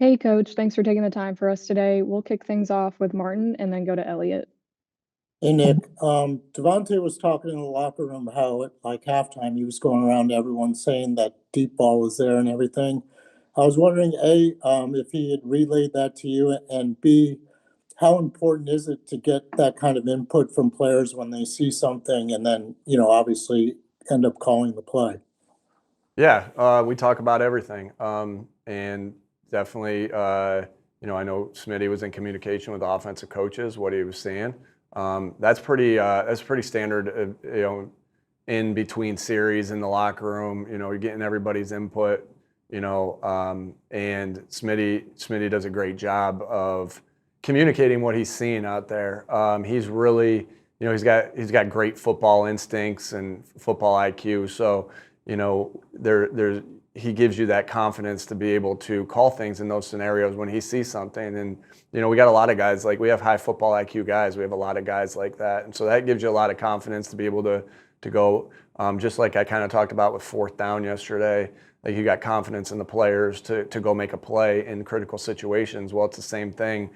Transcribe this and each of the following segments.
Hey, Coach. Thanks for taking the time for us today. We'll kick things off with Martin and then go to Elliot. Hey Nick, Devontae was talking in the locker room how at like halftime he was going around to everyone saying that deep ball was there and everything. I was wondering, A, if he had relayed that to you, and B, how important is it to get that kind of input from players when they see something and then, obviously end up calling the play? Yeah, we talk about everything, and definitely, I know Smitty was in communication with offensive coaches, what he was seeing. That's pretty standard, in between series in the locker room. You're getting everybody's input, and Smitty does a great job of communicating what he's seeing out there. He's really, he's got great football instincts and football IQ, so he gives you that confidence to be able to call things in those scenarios when he sees something. And we got a lot of guys, like we have high football IQ guys. We have a lot of guys like that, and so that gives you a lot of confidence to be able to go. Just like I kind of talked about with fourth down yesterday, like you got confidence in the players to go make a play in critical situations. Well, it's the same thing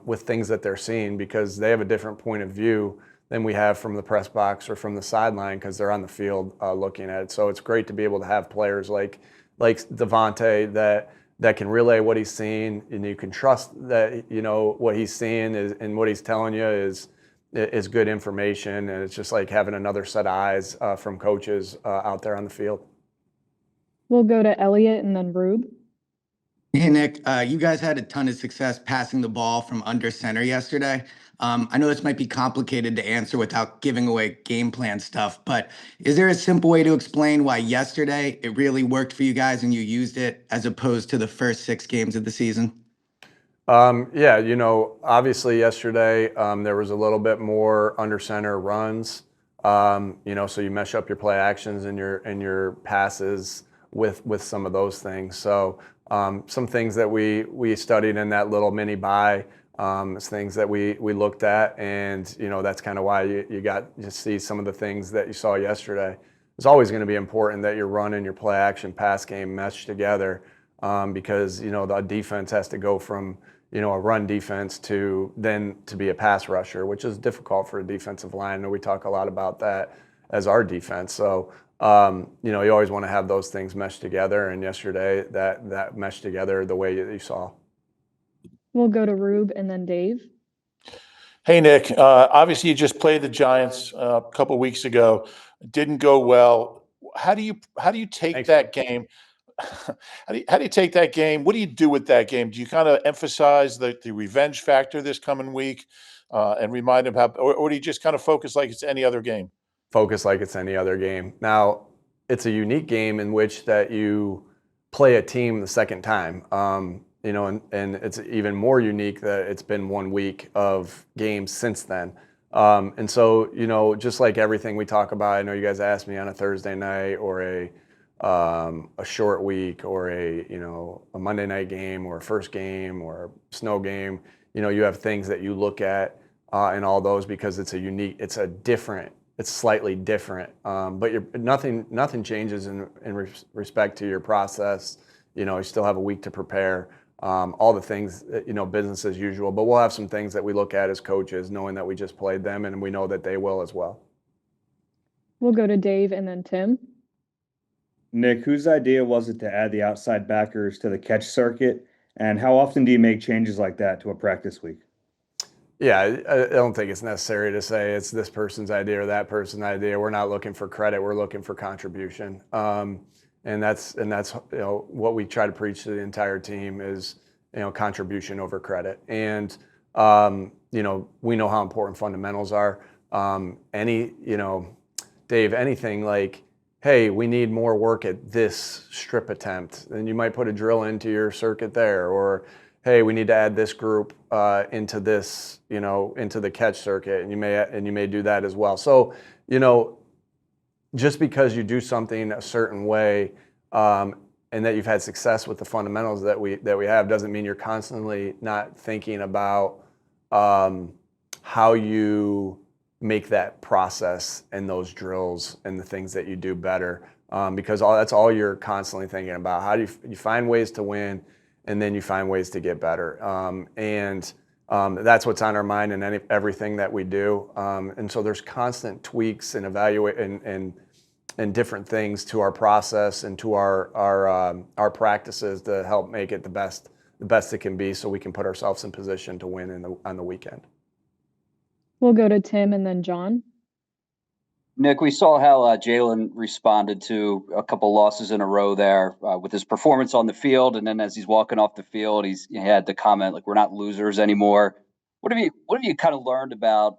with things that they're seeing, because they have a different point of view than we have from the press box or from the sideline, because they're on the field looking at it. So it's great to be able to have players like Devontae that can relay what he's seeing, and you can trust that what he's seeing is, and what he's telling you is good information. And it's just like having another set of eyes from coaches out there on the field. We'll go to Elliot and then Rube. Hey Nick, you guys had a ton of success passing the ball from under center yesterday. I know this might be complicated to answer without giving away game plan stuff, but is there a simple way to explain why yesterday it really worked for you guys and you used it as opposed to the first 6 games of the season? Yeah, obviously yesterday there was a little bit more under center runs. So you mesh up your play actions and your passes with some of those things. So some things that we studied in that little mini buy, is things that we looked at, and that's kind of why you got to see some of the things that you saw yesterday. It's always going to be important that your run and your play action pass game mesh together, because the defense has to go from a run defense to be a pass rusher, which is difficult for a defensive line. And we talk a lot about that as our defense. So you always want to have those things mesh together, and yesterday that meshed together the way that you saw. We'll go to Rube and then Dave. Hey, Nick. Obviously, you just played the Giants a couple of weeks ago. It didn't go well. How do you take Thanks. that game? How do you take that game? What do you do with that game? Do you kind of emphasize the revenge factor this coming week, and remind them or do you just kind of focus like it's any other game? Focus like it's any other game. Now, it's a unique game in which that you play a team the second time. And it's even more unique that it's been 1 week of games since then. And so, just like everything we talk about, I know you guys asked me on a Thursday night or a short week or a Monday night game or a first game or a snow game. You have things that you look at in all those, because it's slightly different. But nothing changes in respect to your process. You still have a week to prepare. All the things, business as usual. But we'll have some things that we look at as coaches, knowing that we just played them, and we know that they will as well. We'll go to Dave and then Tim. Nick, whose idea was it to add the outside backers to the catch circuit? And how often do you make changes like that to a practice week? Yeah, I don't think it's necessary to say it's this person's idea or that person's idea. We're not looking for credit. We're looking for contribution. And that's what we try to preach to the entire team is contribution over credit. And we know how important fundamentals are. Dave, anything like, hey, we need more work at this strip attempt, then you might put a drill into your circuit there. Or hey, we need to add this group into this, into the catch circuit, and you may do that as well. So just because you do something a certain way, and that you've had success with the fundamentals that we have, doesn't mean you're constantly not thinking about how you make that process and those drills and the things that you do better, because that's all you're constantly thinking about. How do you find ways to win, and then you find ways to get better. That's what's on our mind in everything that we do. And so there's constant tweaks and and different things to our process and to our practices to help make it the best it can be, so we can put ourselves in position to win on the weekend. We'll go to Tim and then John. Nick, we saw how Jalen responded to a couple losses in a row there with his performance on the field, and then as he's walking off the field, he had the comment like, "We're not losers anymore." What have you kind of learned about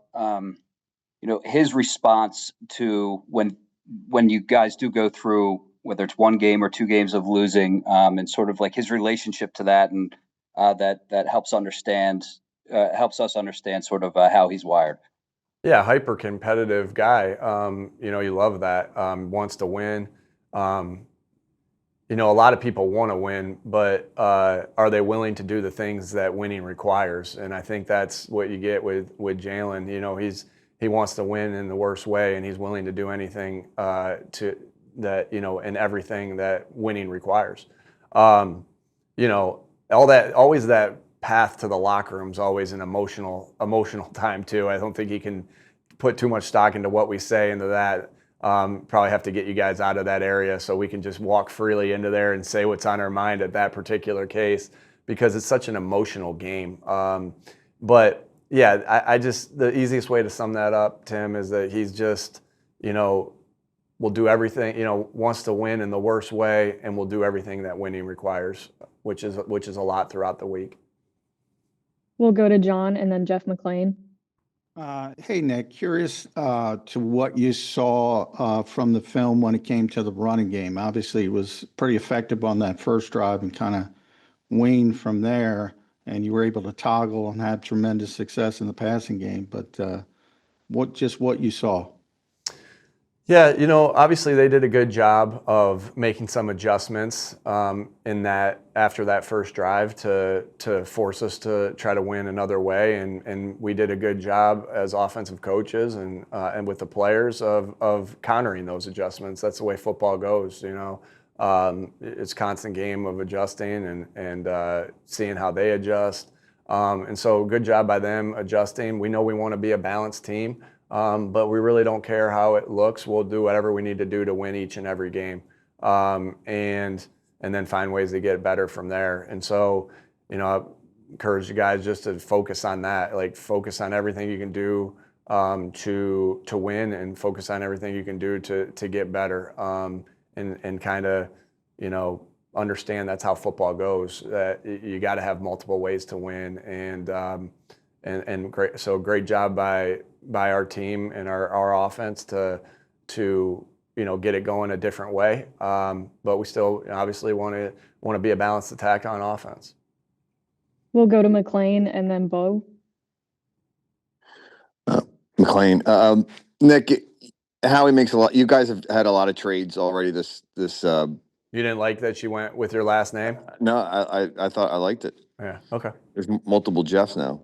his response to when you guys do go through, whether it's one game or 2 games of losing, and sort of like his relationship to that, and that helps us understand sort of how he's wired. Yeah, hyper competitive guy. You love that. Wants to win. A lot of people want to win, but are they willing to do the things that winning requires? And I think that's what you get with Jalen. He wants to win in the worst way, and he's willing to do anything and everything that winning requires. All that, always that path to the locker room is always an emotional time too. I don't think he can put too much stock into what we say into that. Probably have to get you guys out of that area so we can just walk freely into there and say what's on our mind at that particular case, because it's such an emotional game. But yeah, the easiest way to sum that up, Tim, is that he's just, will do everything, wants to win in the worst way, and will do everything that winning requires, which is a lot throughout the week. We'll go to John and then Jeff McClain. Hey, Nick, curious to what you saw from the film when it came to the running game. Obviously, it was pretty effective on that first drive and kind of waned from there, and you were able to toggle and have tremendous success in the passing game. But what you saw? Yeah, obviously they did a good job of making some adjustments in that after that first drive to force us to try to win another way, and we did a good job as offensive coaches and with the players of countering those adjustments. That's the way football goes. It's a constant game of adjusting and seeing how they adjust. And so good job by them adjusting. We know we want to be a balanced team. But we really don't care how it looks. We'll do whatever we need to do to win each and every game, and then find ways to get better from there. And so, I encourage you guys just to focus on that. Like, focus on everything you can do to win, and focus on everything you can do to get better, and kind of understand that's how football goes. That you got to have multiple ways to win, and great job by our team and our offense to get it going a different way. But we still obviously want to be a balanced attack on offense. We'll go to McClain and then Bo. McClain, Nick, Howie makes a lot. You guys have had a lot of trades already. This. You didn't like that you went with your last name? No, I thought I liked it. Yeah. Okay. There's multiple Jeffs now.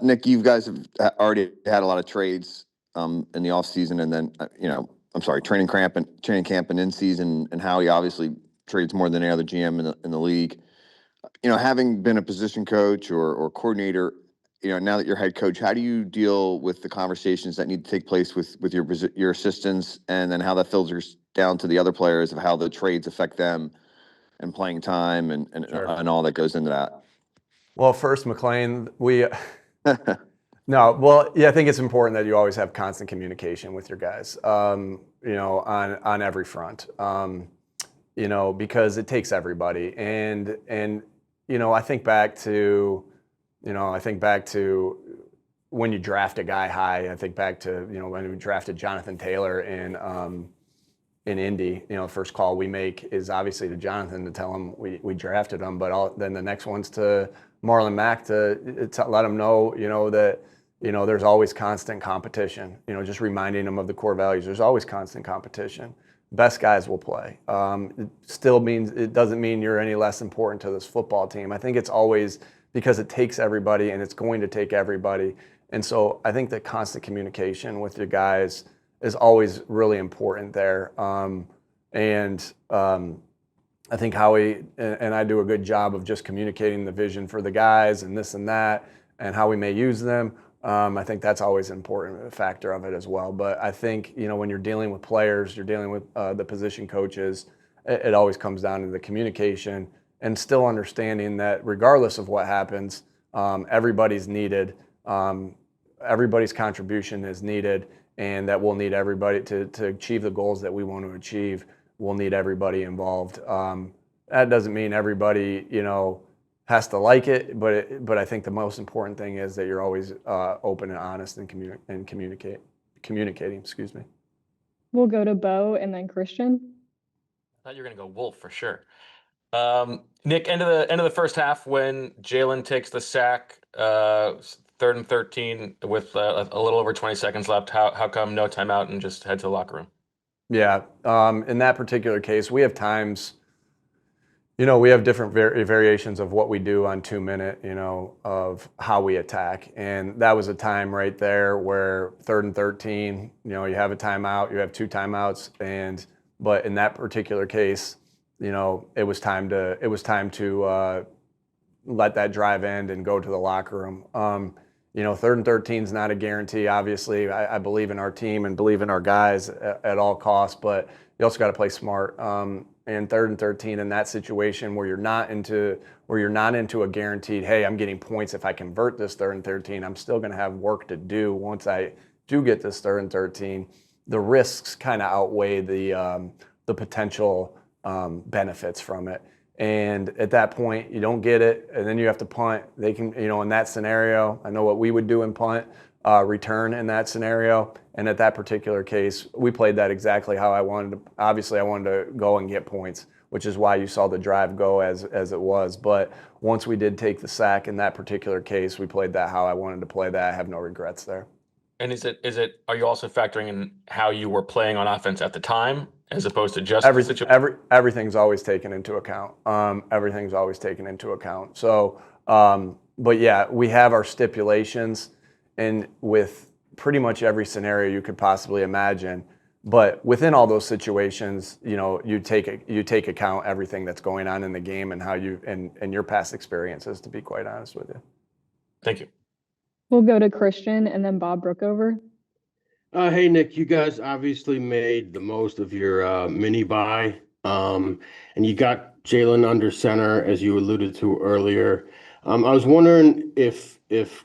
Nick, you guys have already had a lot of trades in the off season, and then training camp and in season. And Howie obviously trades more than any other GM in the league. Having been a position coach or coordinator, now that you're head coach, how do you deal with the conversations that need to take place with your assistants, and then how that filters down to the other players of how the trades affect them and playing time and Sure. and all that goes into that? Well, first, McClain, No, well, yeah, I think it's important that you always have constant communication with your guys, on every front, because it takes everybody. And I think back to when you draft a guy high. I think back to when we drafted Jonathan Taylor in Indy. The first call we make is obviously to Jonathan to tell him we drafted him, but then the next one's to Marlon Mack to let him know, that, there's always constant competition, just reminding them of the core values. There's always constant competition. Best guys will play. It doesn't mean you're any less important to this football team. I think it's always because it takes everybody, and it's going to take everybody. And so I think the constant communication with your guys is always really important there. I think Howie and I do a good job of just communicating the vision for the guys and this and that and how we may use them. I think that's always an important factor of it as well. But I think, when you're dealing with players, you're dealing with the position coaches, it always comes down to the communication and still understanding that regardless of what happens, everybody's needed. Everybody's contribution is needed, and that we'll need everybody to achieve the goals that we want to achieve. We'll need everybody involved. That doesn't mean everybody, has to like it, but I think the most important thing is that you're always open and honest and communicating. Excuse me. We'll go to Bo and then Christian. I thought you were gonna go Wolf for sure. Nick, end of the first half when Jalen takes the sack, 3rd and 13 with a little over 20 seconds left. How come no timeout and just head to the locker room? Yeah, in that particular case, we have times. We have different variations of what we do on 2 minute, of how we attack. And that was a time right there where 3rd and 13, you have a timeout, you have 2 timeouts. But in that particular case, it was time to let that drive end and go to the locker room. 3rd and 13 is not a guarantee. Obviously, I believe in our team and believe in our guys at all costs, but you also got to play smart. And 3rd and 13 in that situation where you're not into a guaranteed, hey, I'm getting points if I convert this 3rd and 13. I'm still going to have work to do once I do get this 3rd and 13. The risks kind of outweigh the potential benefits from it. And at that point, you don't get it, and then you have to punt. They can, in that scenario, I know what we would do in punt, return in that scenario. And at that particular case, we played that exactly how I wanted to. Obviously, I wanted to go and get points, which is why you saw the drive go as it was. But once we did take the sack in that particular case, we played that how I wanted to play that. I have no regrets there. And are you also factoring in how you were playing on offense at the time as opposed to just the situation? Everything's always taken into account. Everything's always taken into account. So, but yeah, we have our stipulations, and with pretty much every scenario you could possibly imagine. But within all those situations, you take account everything that's going on in the game and how and your past experiences, to be quite honest with you. Thank you. We'll go to Christian and then Bob Brookover. Hey, Nick, you guys obviously made the most of your mini bye, and you got Jalen under center, as you alluded to earlier. I was wondering if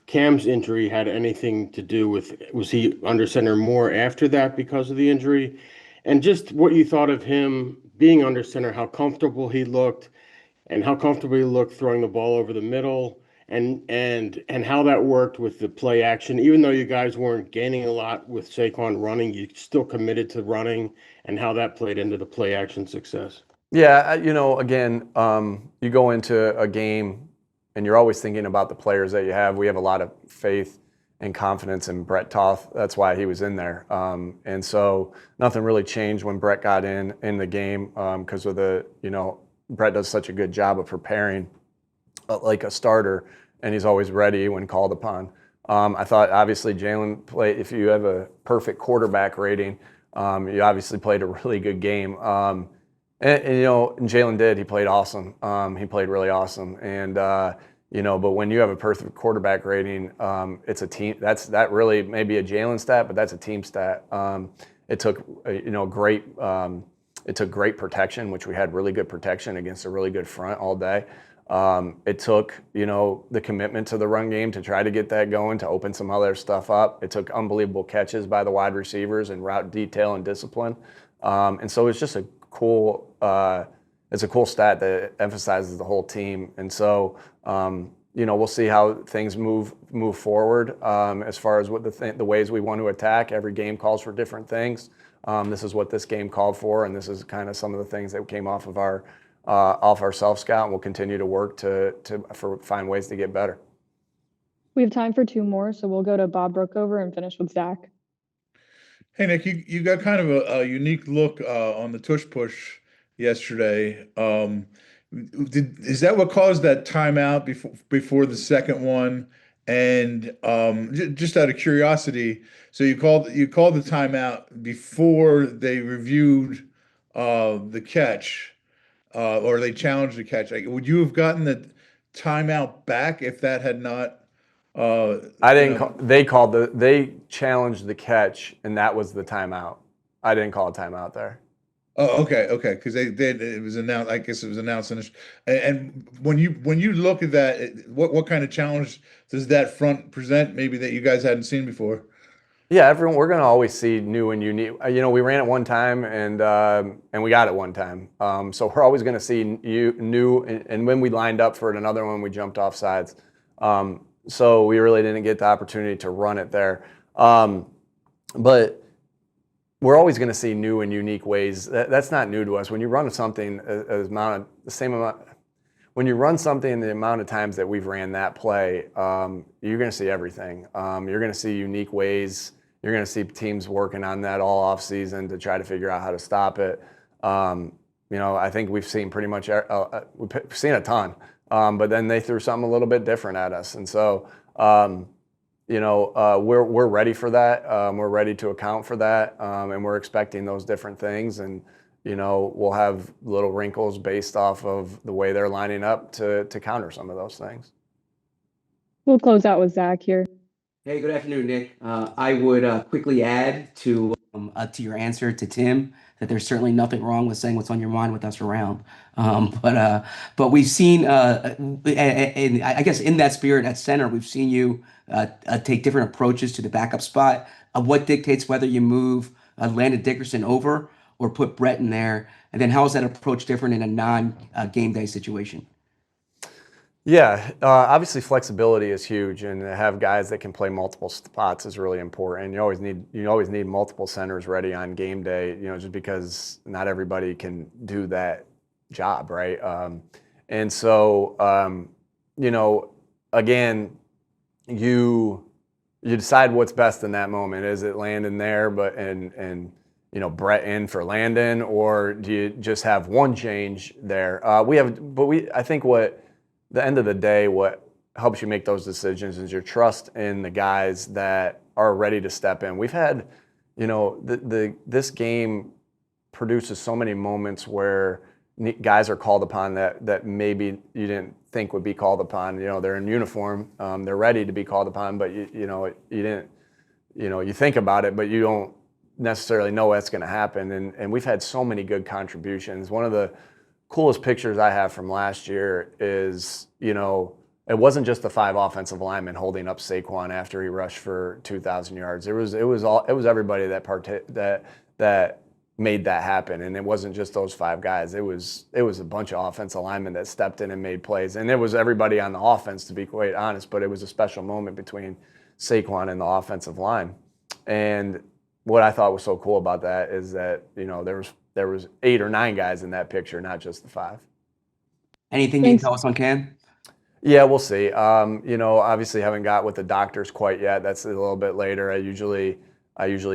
Cam's injury had anything to do with, was he under center more after that because of the injury? And just what you thought of him being under center, how comfortable he looked, and how comfortable he looked throwing the ball over the middle. And how that worked with the play action. Even though you guys weren't gaining a lot with Saquon running, you still committed to running, and how that played into the play action success. Yeah, again, you go into a game and you're always thinking about the players that you have. We have a lot of faith and confidence in Brett Toth. That's why he was in there. And so nothing really changed when Brett got in the game because of Brett does such a good job of preparing like a starter, and he's always ready when called upon. I thought obviously Jalen played, if you have a perfect quarterback rating, you obviously played a really good game. And Jalen did, he played awesome. He played really awesome. And, but when you have a perfect quarterback rating, it's a team, that really may be a Jalen stat, but that's a team stat. It took, it took great protection, which we had really good protection against a really good front all day. It took, the commitment to the run game to try to get that going, to open some other stuff up. It took unbelievable catches by the wide receivers and route detail and discipline. And so it's just a cool stat that emphasizes the whole team. And so, we'll see how things move forward as far as what the ways we want to attack. Every game calls for different things. This is what this game called for, and this is kind of some of the things that came off of our self-scout, and we'll continue to work to find ways to get better. We have time for 2 more, so we'll go to Bob Brookover and finish with Zach. Hey, Nick, you got kind of a unique look on the tush push yesterday. Is that what caused that timeout before the second one? And just out of curiosity, so you called the timeout before they reviewed the catch. or they challenged the catch. Like, would you have gotten the timeout back if that had not? I didn't call, they challenged the catch, and that was the timeout. I didn't call a timeout there. Oh, okay, because they did. It was announced. I guess it was announced. And when you look at that, what kind of challenge does that front present? Maybe that you guys hadn't seen before. Yeah, we're gonna always see new and unique. We ran it one time and we got it one time. So we're always gonna see new. And when we lined up for it, another one, we jumped off sides. So we really didn't get the opportunity to run it there. But we're always going to see new and unique ways. That's not new to us. When you run something, when you run something the amount of times that we've ran that play, you're going to see everything. You're going to see unique ways. You're going to see teams working on that all off season to try to figure out how to stop it. I think we've seen pretty much we've seen a ton, but then they threw something a little bit different at us, and so. We're ready for that. We're ready to account for that, and we're expecting those different things. And we'll have little wrinkles based off of the way they're lining up to counter some of those things. We'll close out with Zach here. Hey, good afternoon, Nick. I would quickly add to your answer to Tim that there's certainly nothing wrong with saying what's on your mind with us around. But we've seen, and I guess in that spirit at center, we've seen you take different approaches to the backup spot. What dictates whether you move Landon Dickerson over or put Brett in there? And then how is that approach different in a non-game day situation? Yeah, obviously flexibility is huge, and to have guys that can play multiple spots is really important. You always need multiple centers ready on game day, just because not everybody can do that job, right? And so, again, you decide what's best in that moment. Is it Landon there, and Brett in for Landon, or do you just have one change there? I think the end of the day, what helps you make those decisions is your trust in the guys that are ready to step in. We've had, this game produces so many moments where guys are called upon that maybe you didn't think would be called upon. They're in uniform, they're ready to be called upon, but you didn't, you think about it, but you don't necessarily know what's going to happen. And we've had so many good contributions. One of the coolest pictures I have from last year is, it wasn't just the 5 offensive linemen holding up Saquon after he rushed for 2,000 yards. It was everybody that made that happen, and it wasn't just those 5 guys. It was a bunch of offensive linemen that stepped in and made plays, and it was everybody on the offense, to be quite honest. But it was a special moment between Saquon and the offensive line, and what I thought was so cool about that is that there was 8 or 9 guys in that picture, not just the 5. Anything you can tell us on Cam? Yeah, we'll see. Obviously haven't got with the doctors quite yet. That's a little bit later. I usually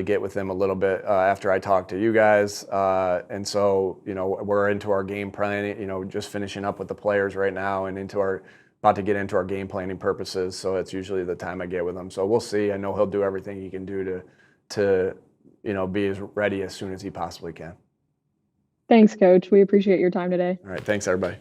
get with them a little bit after I talk to you guys. And so, we're into our game planning, just finishing up with the players right now and about to get into our game planning purposes. So it's usually the time I get with him. So we'll see. I know he'll do everything he can do to be as ready as soon as he possibly can. Thanks, Coach. We appreciate your time today. All right. Thanks, everybody.